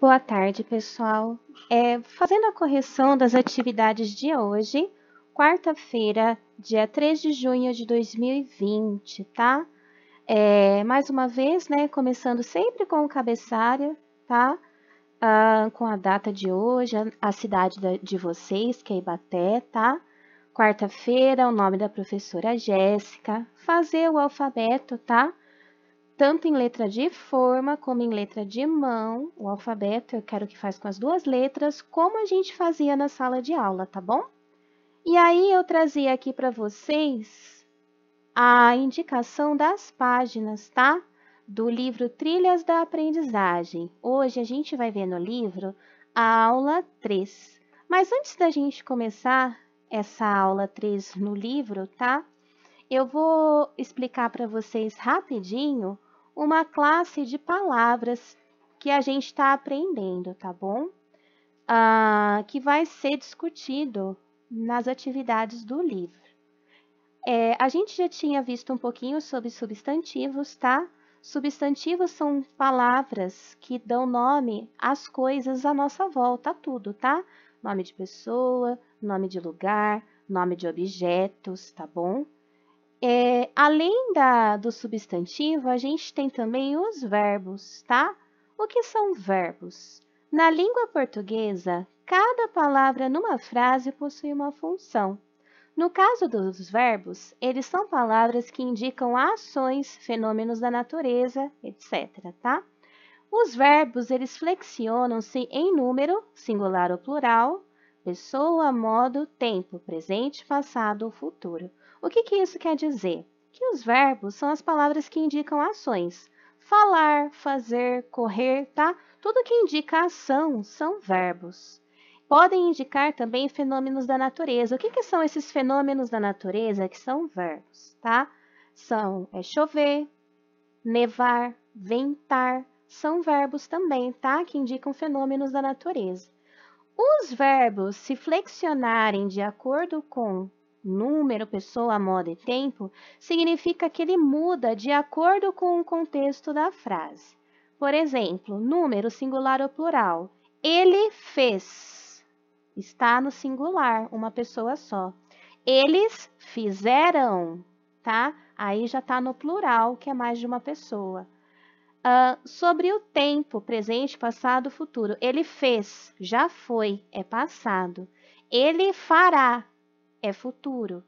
Boa tarde, pessoal. Fazendo a correção das atividades de hoje, quarta-feira, dia 3 de junho de 2020, tá? Mais uma vez, né, começando sempre com o cabeçalho, tá? Com a data de hoje, a cidade de vocês, que é Ibaté, tá? Quarta-feira, o nome da professora Jéssica, fazer o alfabeto, tá? Tanto em letra de forma como em letra de mão, o alfabeto eu quero que faça com as duas letras, como a gente fazia na sala de aula, tá bom? E aí eu trazia aqui para vocês a indicação das páginas, tá? Do livro Trilhas da Aprendizagem. Hoje a gente vai ver no livro a aula 3. Mas antes da gente começar essa aula 3 no livro, tá? Eu vou explicar para vocês rapidinho uma classe de palavras que a gente está aprendendo, tá bom? Que vai ser discutido nas atividades do livro. A gente já tinha visto um pouquinho sobre substantivos, tá? Substantivos são palavras que dão nome às coisas à nossa volta, a tudo, tá? Nome de pessoa, nome de lugar, nome de objetos, tá bom? Além do substantivo, a gente tem também os verbos, tá? O que são verbos? Na língua portuguesa, cada palavra numa frase possui uma função. No caso dos verbos, eles são palavras que indicam ações, fenômenos da natureza, etc, tá? Os verbos, eles flexionam-se em número, singular ou plural, pessoa, modo, tempo, presente, passado ou futuro. O que isso quer dizer? Que os verbos são as palavras que indicam ações. Falar, fazer, correr, tá? Tudo que indica ação são verbos. Podem indicar também fenômenos da natureza. O que são esses fenômenos da natureza que são verbos, tá? São chover, nevar, ventar, são verbos também, tá? Que indicam fenômenos da natureza. Os verbos se flexionarem de acordo com número, pessoa, modo e tempo, significa que ele muda de acordo com o contexto da frase. Por exemplo, número singular ou plural. Ele fez. Está no singular, uma pessoa só. Eles fizeram, tá? Aí já está no plural, que é mais de uma pessoa. Sobre o tempo, presente, passado, futuro. Ele fez, já foi, é passado. Ele fará, é futuro,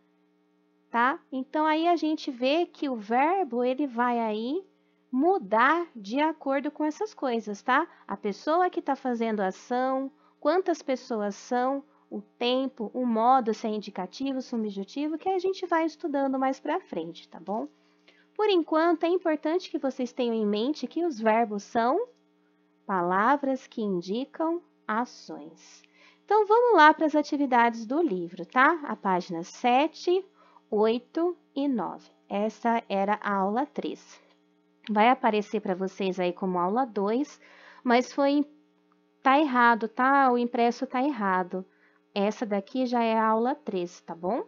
tá? Então, aí a gente vê que o verbo, ele vai aí mudar de acordo com essas coisas, tá? A pessoa que está fazendo a ação, quantas pessoas são, o tempo, o modo, se é indicativo, subjuntivo, que a gente vai estudando mais para frente, tá bom? Por enquanto, é importante que vocês tenham em mente que os verbos são palavras que indicam ações. Então, vamos lá para as atividades do livro, tá? A página 7, 8 e 9. Essa era a aula 3. Vai aparecer para vocês aí como aula 2, mas tá errado, tá? O impresso tá errado. Essa daqui já é a aula 3, tá bom?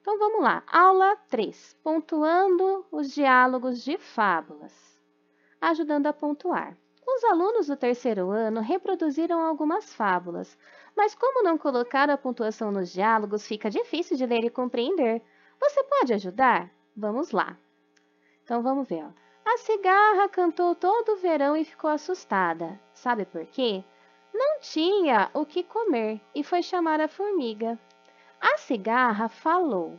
Então, vamos lá. Aula 3. Pontuando os diálogos de fábulas. Ajudando a pontuar. Os alunos do terceiro ano reproduziram algumas fábulas, mas como não colocaram a pontuação nos diálogos, fica difícil de ler e compreender. Você pode ajudar? Vamos lá. Então, vamos ver. Ó. A cigarra cantou todo o verão e ficou assustada. Sabe por quê? Não tinha o que comer e foi chamar a formiga. A cigarra falou: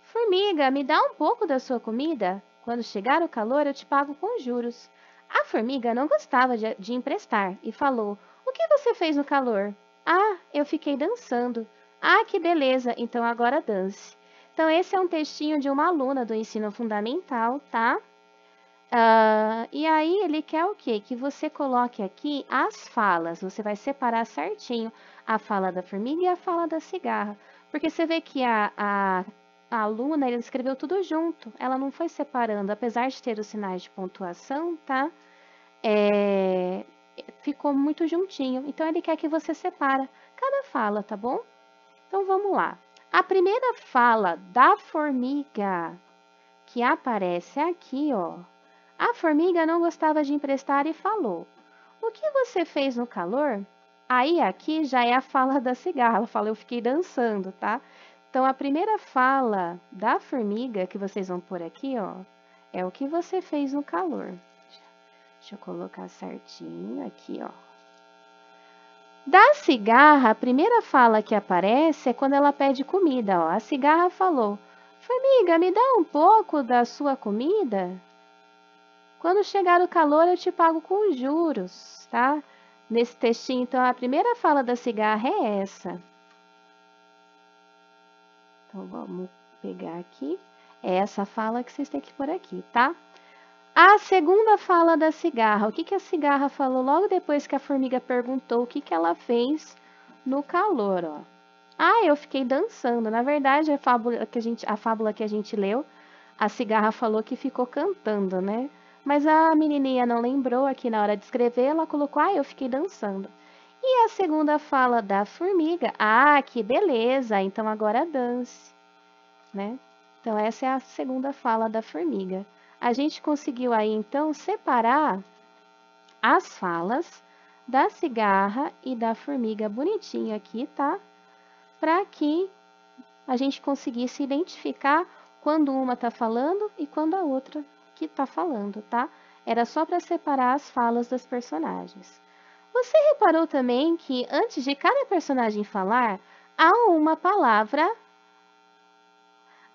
Formiga, me dá um pouco da sua comida? Quando chegar o calor, eu te pago com juros. A formiga não gostava de emprestar e falou: O que você fez no calor? Ah, eu fiquei dançando. Ah, que beleza, então agora dance. Então, esse é um textinho de uma aluna do ensino fundamental, tá? E aí, ele quer o quê? Que você coloque aqui as falas. Você vai separar certinho a fala da formiga e a fala da cigarra. Porque você vê que a aluna, ela escreveu tudo junto. Ela não foi separando, apesar de ter os sinais de pontuação, tá? Ficou muito juntinho. Então, ele quer que você separa cada fala, tá bom? Então, vamos lá. A primeira fala da formiga que aparece aqui, ó. A formiga não gostava de emprestar e falou: O que você fez no calor? Aí aqui já é a fala da cigarra. Ela fala, eu fiquei dançando, tá? Então a primeira fala da formiga que vocês vão pôr aqui, ó, é o que você fez no calor. Deixa eu colocar certinho aqui, ó. Da cigarra, a primeira fala que aparece é quando ela pede comida, ó. A cigarra falou: "Formiga, me dá um pouco da sua comida? Quando chegar o calor, eu te pago com juros", tá? Nesse textinho, então, a primeira fala da cigarra é essa. Então, vamos pegar aqui. É essa fala que vocês têm que pôr aqui, tá? A segunda fala da cigarra. O que que a cigarra falou logo depois que a formiga perguntou o que que ela fez no calor, ó? Ah, eu fiquei dançando. Na verdade, a fábula que a gente leu, a cigarra falou que ficou cantando, né? Mas a menininha não lembrou aqui na hora de escrever, ela colocou, ah, eu fiquei dançando. E a segunda fala da formiga, ah, que beleza, então agora dance, né? Então, essa é a segunda fala da formiga. A gente conseguiu aí, então, separar as falas da cigarra e da formiga bonitinho aqui, tá? Para que a gente conseguisse identificar quando uma está falando e quando a outra que está falando, tá? Era só para separar as falas das personagens. Você reparou também que antes de cada personagem falar, há uma palavra.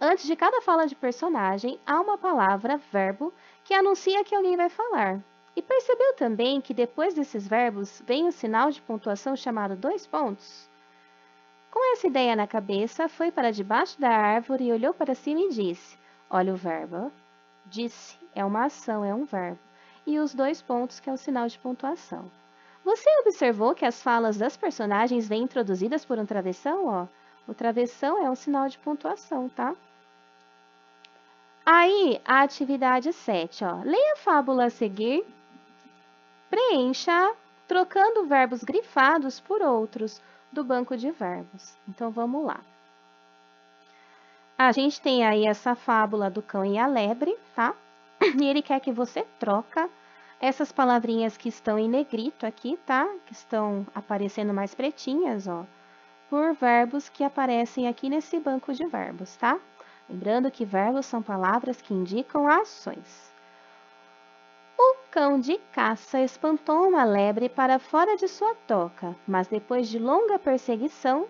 Antes de cada fala de personagem, há uma palavra, verbo, que anuncia que alguém vai falar. E percebeu também que depois desses verbos vem um sinal de pontuação chamado 2 pontos? Com essa ideia na cabeça, foi para debaixo da árvore e olhou para cima e disse: "Olha o verbo. Disse é uma ação, é um verbo. E os 2 pontos, que é o sinal de pontuação. Você observou que as falas das personagens vêm introduzidas por um travessão? Ó? O travessão é um sinal de pontuação, tá? Aí, a atividade 7, ó. Leia a fábula a seguir, preencha trocando verbos grifados por outros do banco de verbos. Então, vamos lá. A gente tem aí essa fábula do cão e a lebre, tá? E ele quer que você troca essas palavrinhas que estão em negrito aqui, tá? Que estão aparecendo mais pretinhas, ó, por verbos que aparecem aqui nesse banco de verbos, tá? Lembrando que verbos são palavras que indicam ações. O cão de caça espantou uma lebre para fora de sua toca, mas depois de longa perseguição,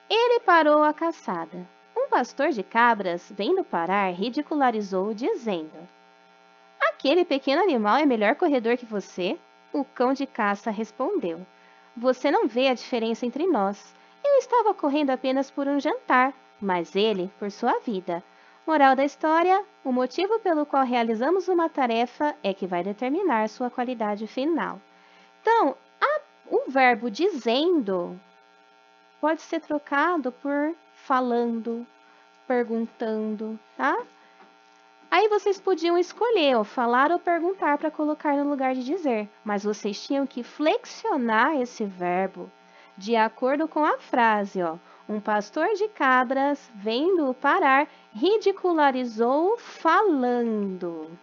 ele parou a caçada. Um pastor de cabras, vendo parar, ridicularizou-o, dizendo: "Aquele pequeno animal é melhor corredor que você?" O cão de caça respondeu: "Você não vê a diferença entre nós. Eu estava correndo apenas por um jantar, mas ele por sua vida." Moral da história: o motivo pelo qual realizamos uma tarefa é que vai determinar sua qualidade final. Então, o verbo dizendo pode ser trocado por falando, perguntando, tá? Aí vocês podiam escolher, ó, falar ou perguntar para colocar no lugar de dizer, mas vocês tinham que flexionar esse verbo de acordo com a frase, ó. Um pastor de cabras, vendo-o parar, ridicularizou falando,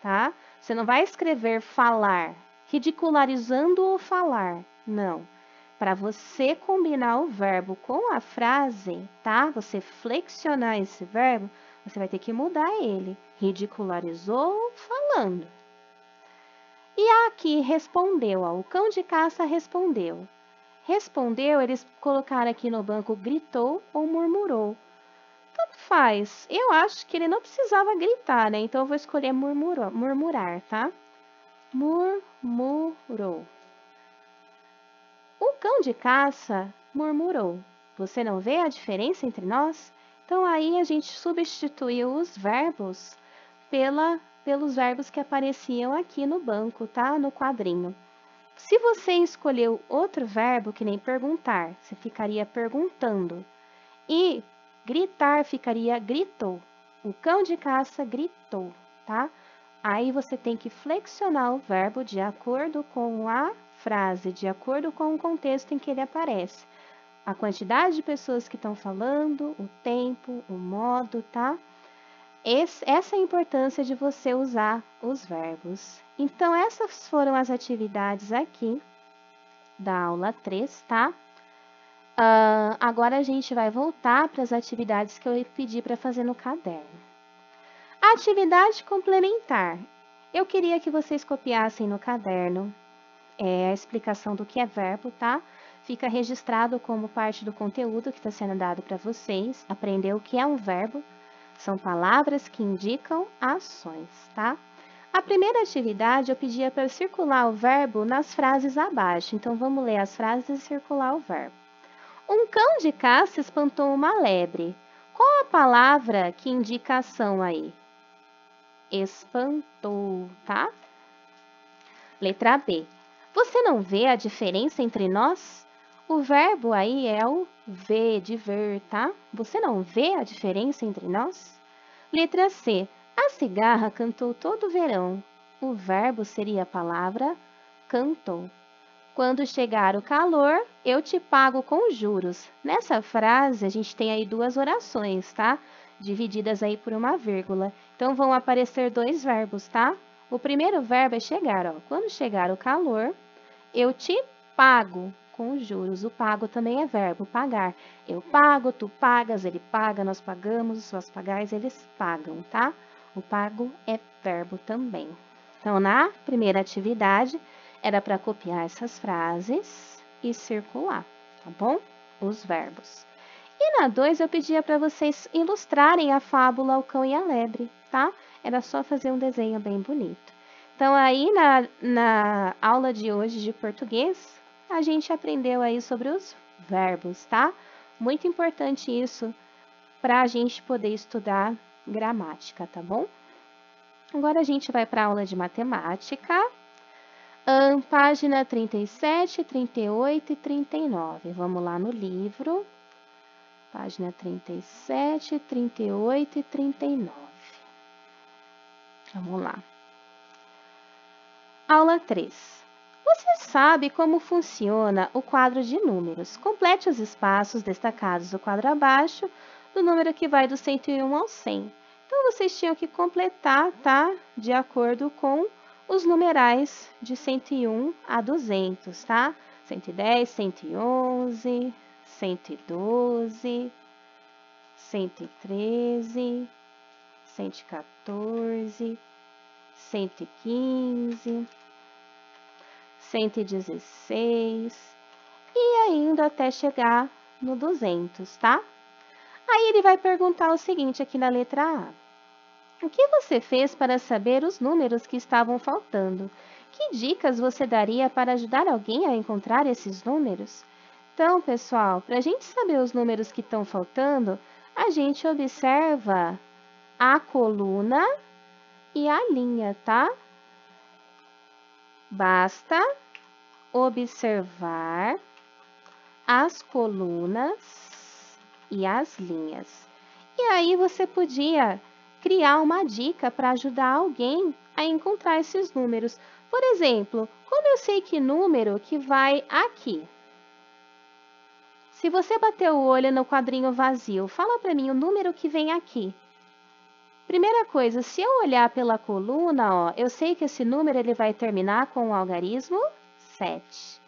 tá? Você não vai escrever falar, ridicularizando o falar, não. Para você combinar o verbo com a frase, tá? Você flexionar esse verbo, você vai ter que mudar ele. Ridicularizou falando. E aqui respondeu, ó, o cão de caça respondeu. Respondeu, eles colocaram aqui no banco gritou ou murmurou. Tanto faz. Eu acho que ele não precisava gritar, né? Então eu vou escolher murmurar, tá? Murmurou. O cão de caça murmurou. Você não vê a diferença entre nós? Então, aí a gente substituiu os verbos pelos verbos que apareciam aqui no banco, tá? No quadrinho. Se você escolheu outro verbo, que nem perguntar, você ficaria perguntando. E gritar ficaria gritou. O cão de caça gritou, tá? Aí você tem que flexionar o verbo de acordo com a frase, de acordo com o contexto em que ele aparece. A quantidade de pessoas que estão falando, o tempo, o modo, tá? Essa é a importância de você usar os verbos. Então, essas foram as atividades aqui da aula 3, tá? Agora a gente vai voltar para as atividades que eu pedi para fazer no caderno. A atividade complementar. Eu queria que vocês copiassem no caderno a explicação do que é verbo, tá? Fica registrado como parte do conteúdo que está sendo dado para vocês. Aprender o que é um verbo. São palavras que indicam ações, tá? A primeira atividade eu pedia para circular o verbo nas frases abaixo. Então, vamos ler as frases e circular o verbo. Um cão de caça espantou uma lebre. Qual a palavra que indica a ação aí? Espantou, tá? Letra B. Você não vê a diferença entre nós? O verbo aí é o ver, de ver, tá? Você não vê a diferença entre nós? Letra C. A cigarra cantou todo o verão. O verbo seria a palavra cantou. Quando chegar o calor, eu te pago com juros. Nessa frase, a gente tem aí duas orações, tá? Divididas aí por uma vírgula. Então, vão aparecer dois verbos, tá? O primeiro verbo é chegar, ó. Quando chegar o calor, eu te pago com juros. O pago também é verbo, pagar. Eu pago, tu pagas, ele paga, nós pagamos, vós pagais, eles pagam, tá? O pago é verbo também. Então, na primeira atividade, era para copiar essas frases e circular, tá bom? Os verbos. E na 2, eu pedia para vocês ilustrarem a fábula O Cão e a Lebre, tá? Era só fazer um desenho bem bonito. Então, aí na aula de hoje de português, a gente aprendeu aí sobre os verbos, tá? Muito importante isso para a gente poder estudar gramática, tá bom? Agora a gente vai para a aula de matemática. Página 37, 38 e 39. Vamos lá no livro. Página 37, 38 e 39. Vamos lá. Aula 3. Você sabe como funciona o quadro de números. Complete os espaços destacados do quadro abaixo do número que vai do 101 ao 100. Então, vocês tinham que completar, tá? De acordo com os numerais de 101 a 200, tá? 110, 111, 112, 113, 114, 115, 116 e ainda até chegar no 200, tá? Aí ele vai perguntar o seguinte aqui na letra A. O que você fez para saber os números que estavam faltando? Que dicas você daria para ajudar alguém a encontrar esses números? Então, pessoal, para a gente saber os números que estão faltando, a gente observa a coluna e a linha, tá? Basta observar as colunas e as linhas. E aí você podia criar uma dica para ajudar alguém a encontrar esses números. Por exemplo, como eu sei que número que vai aqui? Se você bater o olho no quadrinho vazio, fala para mim o número que vem aqui. Primeira coisa, se eu olhar pela coluna, ó, eu sei que esse número ele vai terminar com o algarismo 7.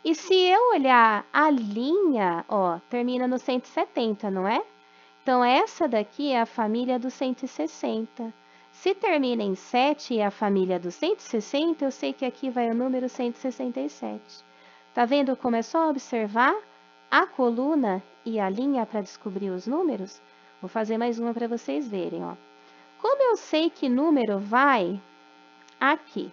E se eu olhar a linha, ó, termina no 170, não é? Então, essa daqui é a família do 160. Se termina em 7 e é a família do 160, eu sei que aqui vai o número 167. Tá vendo como é só observar a coluna e a linha para descobrir os números? Vou fazer mais uma para vocês verem, ó. Como eu sei que número vai aqui?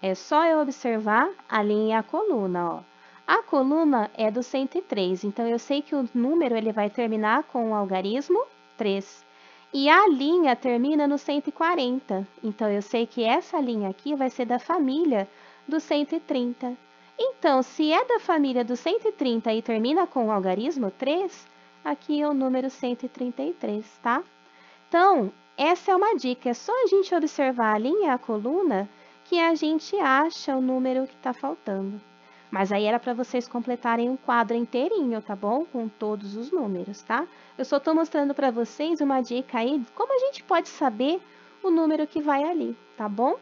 É só eu observar a linha e a coluna, ó. A coluna é do 103, então eu sei que o número ele vai terminar com o algarismo 3. E a linha termina no 140, então eu sei que essa linha aqui vai ser da família do 130. Então, se é da família do 130 e termina com o algarismo 3, aqui é o número 133, tá? Então, essa é uma dica, é só a gente observar a linha e a coluna que a gente acha o número que está faltando. Mas aí era para vocês completarem um quadro inteirinho, tá bom? Com todos os números, tá? Eu só estou mostrando para vocês uma dica aí de como a gente pode saber o número que vai ali, tá bom?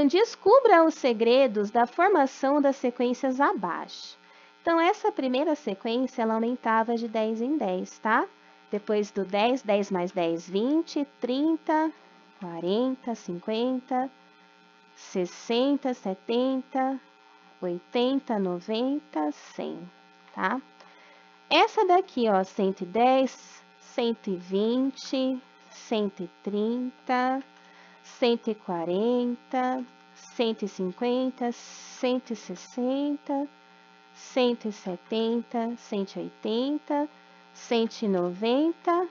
Descubra os segredos da formação das sequências abaixo. Então, essa primeira sequência, ela aumentava de 10 em 10, tá? Depois do 10, 10 mais 10, 20, 30, 40, 50, 60, 70, 80, 90, 100, tá? Essa daqui, ó, 110, 120, 130, 140, 150, 160, 170, 180, 190,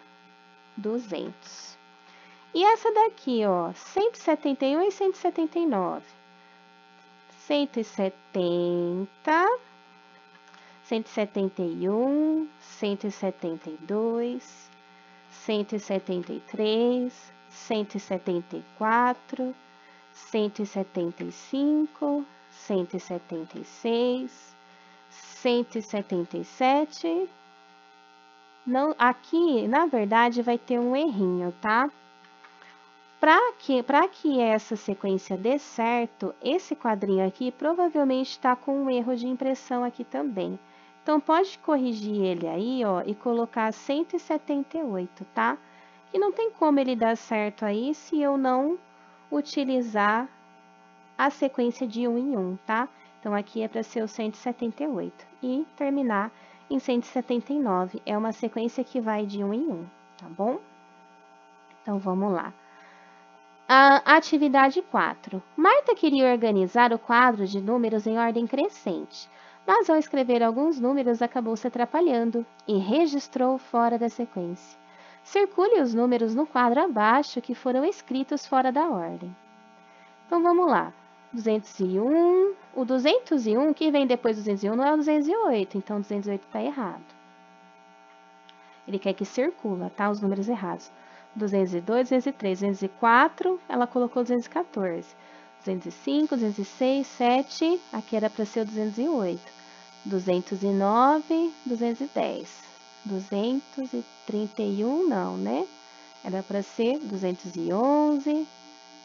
200. E essa daqui, ó, 171 e 179. 170, 171, 172, 173, 174, 175, 176, 177. Não, aqui, na verdade, vai ter um errinho, tá? Para que essa sequência dê certo, esse quadrinho aqui provavelmente está com um erro de impressão aqui também. Então, pode corrigir ele aí, ó, e colocar 178, tá? Que não tem como ele dar certo aí se eu não utilizar a sequência de 1 em 1, tá? Então, aqui é para ser o 178 e terminar em 179. É uma sequência que vai de 1 em 1, tá bom? Então, vamos lá. A atividade 4. Marta queria organizar o quadro de números em ordem crescente, mas ao escrever alguns números acabou se atrapalhando e registrou fora da sequência. Circule os números no quadro abaixo que foram escritos fora da ordem. Então, vamos lá. 201, o 201 que vem depois do 201 não é o 208, então 208 está errado. Ele quer que circula, tá? Os números errados. 202, 203, 204, ela colocou 214. 205, 206, 7, aqui era para ser o 208. 209, 210. 231, não, né? Era para ser 211,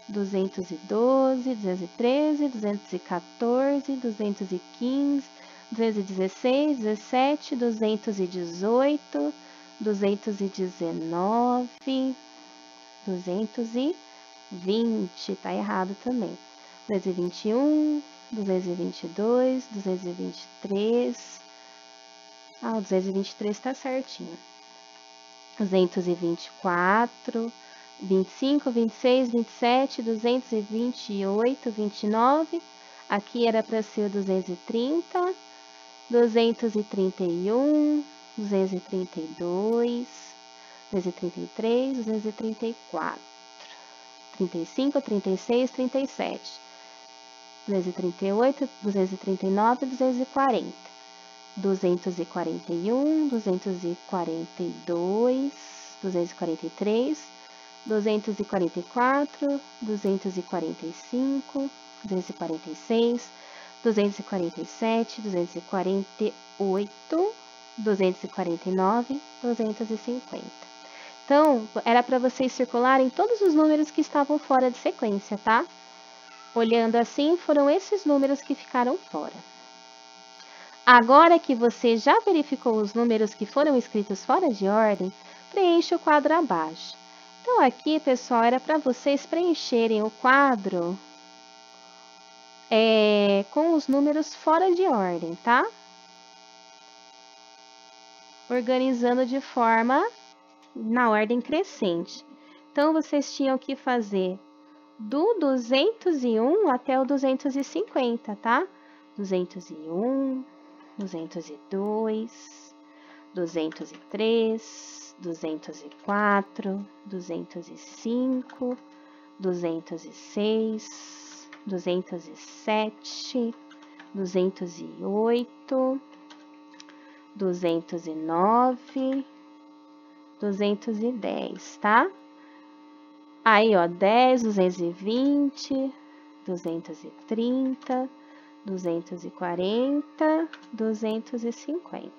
212, 213, 214, 215, 216, 17, 218, 219, 220, tá errado também. 221, 222, 223. Ah, o 223 tá certinho. 224, 25, 26, 27, 228, 29. Aqui era para ser o 230, 231, 232, 233, 234, 35, 36, 37, 238, 239, 240, 241, 242, 243, 244, 245, 246, 247, 248, 249, 250. Então, era para vocês circularem todos os números que estavam fora de sequência, tá? Olhando assim, foram esses números que ficaram fora. Agora que você já verificou os números que foram escritos fora de ordem, preencha o quadro abaixo. Então, aqui, pessoal, era para vocês preencherem o quadro com os números fora de ordem, tá? Organizando de forma na ordem crescente. Então, vocês tinham que fazer do 201 até o 250, tá? 201, 202, 203, 204, 205, 206, 207, 208, 209, 210, tá? Aí, ó, 10, 220, 230, 240, 250.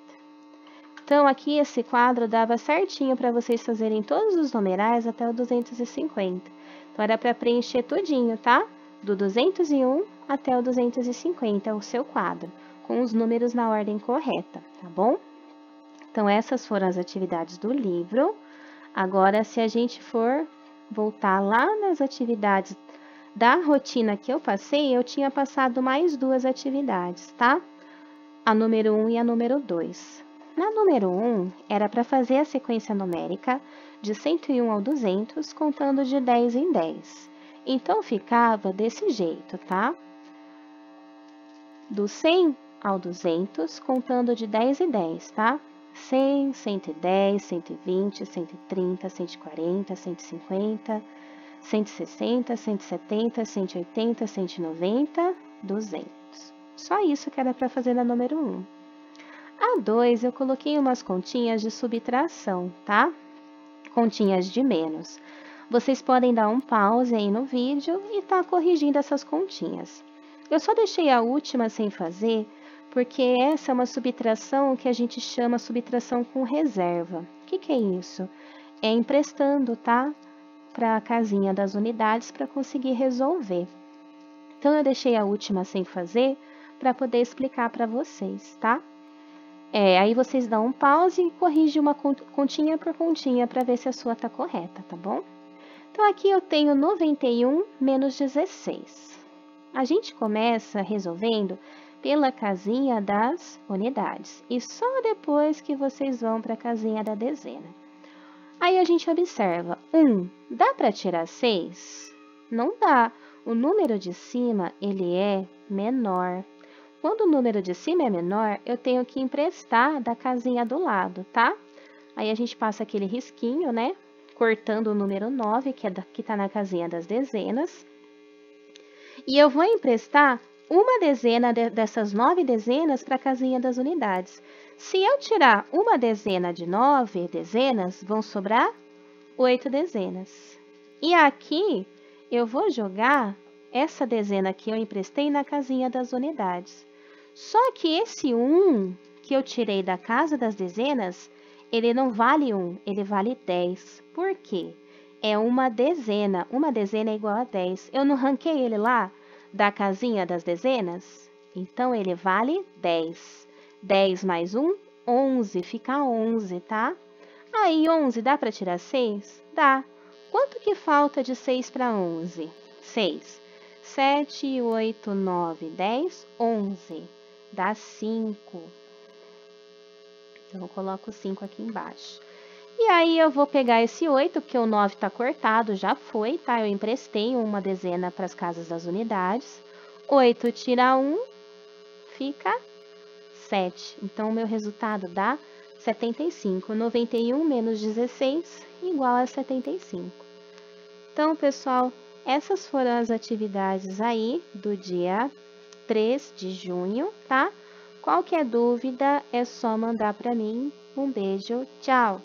Então, aqui esse quadro dava certinho para vocês fazerem todos os numerais até o 250. Então, era para preencher tudinho, tá? Do 201 até o 250, o seu quadro, com os números na ordem correta, tá bom? Então, essas foram as atividades do livro. Agora, se a gente for voltar lá nas atividades da rotina que eu passei, eu tinha passado mais duas atividades, tá? A número 1 e a número 2. Na número 1, era para fazer a sequência numérica de 101 ao 200, contando de 10 em 10. Então, ficava desse jeito, tá? Do 100 ao 200, contando de 10 em 10, tá? 100, 110, 120, 130, 140, 150, 160, 170, 180, 190, 200. Só isso que era para fazer na número 1. A 2, eu coloquei umas continhas de subtração, tá? Continhas de menos. Vocês podem dar um pause aí no vídeo e tá corrigindo essas continhas. Eu só deixei a última sem fazer, porque essa é uma subtração que a gente chama subtração com reserva. O que é isso? É emprestando, tá? Para a casinha das unidades para conseguir resolver. Então, eu deixei a última sem fazer para poder explicar para vocês, tá? Aí vocês dão um pause e corrigem uma continha por continha para ver se a sua tá correta, tá bom? Então, aqui eu tenho 91 menos 16. A gente começa resolvendo pela casinha das unidades e só depois que vocês vão para a casinha da dezena. Aí a gente observa, 1, dá para tirar 6? Não dá. O número de cima, ele é menor. Quando o número de cima é menor, eu tenho que emprestar da casinha do lado, tá? Aí a gente passa aquele risquinho, né? Cortando o número 9, que tá na casinha das dezenas. E eu vou emprestar uma dezena dessas 9 dezenas para a casinha das unidades. Se eu tirar uma dezena de 9 dezenas, vão sobrar 8 dezenas. E aqui, eu vou jogar essa dezena que eu emprestei na casinha das unidades. Só que esse 1 que eu tirei da casa das dezenas, ele não vale 1, ele vale 10. Por quê? É uma dezena é igual a 10. Eu não ranquei ele lá da casinha das dezenas? Então, ele vale 10. 10 mais 1, 11, fica 11, tá? Aí, 11 dá para tirar 6? Dá. Quanto que falta de 6 para 11? 6. 7, 8, 9, 10, 11. Dá 5. Então, eu coloco 5 aqui embaixo. E aí, eu vou pegar esse 8, porque o 9 tá cortado, já foi, tá? Eu emprestei uma dezena para as casas das unidades. 8 tira 1, fica 7. Então, o meu resultado dá 75. 91 menos 16 igual a 75. Então, pessoal, essas foram as atividades aí do dia 3 de junho, tá? Qualquer dúvida é só mandar para mim. Um beijo, tchau!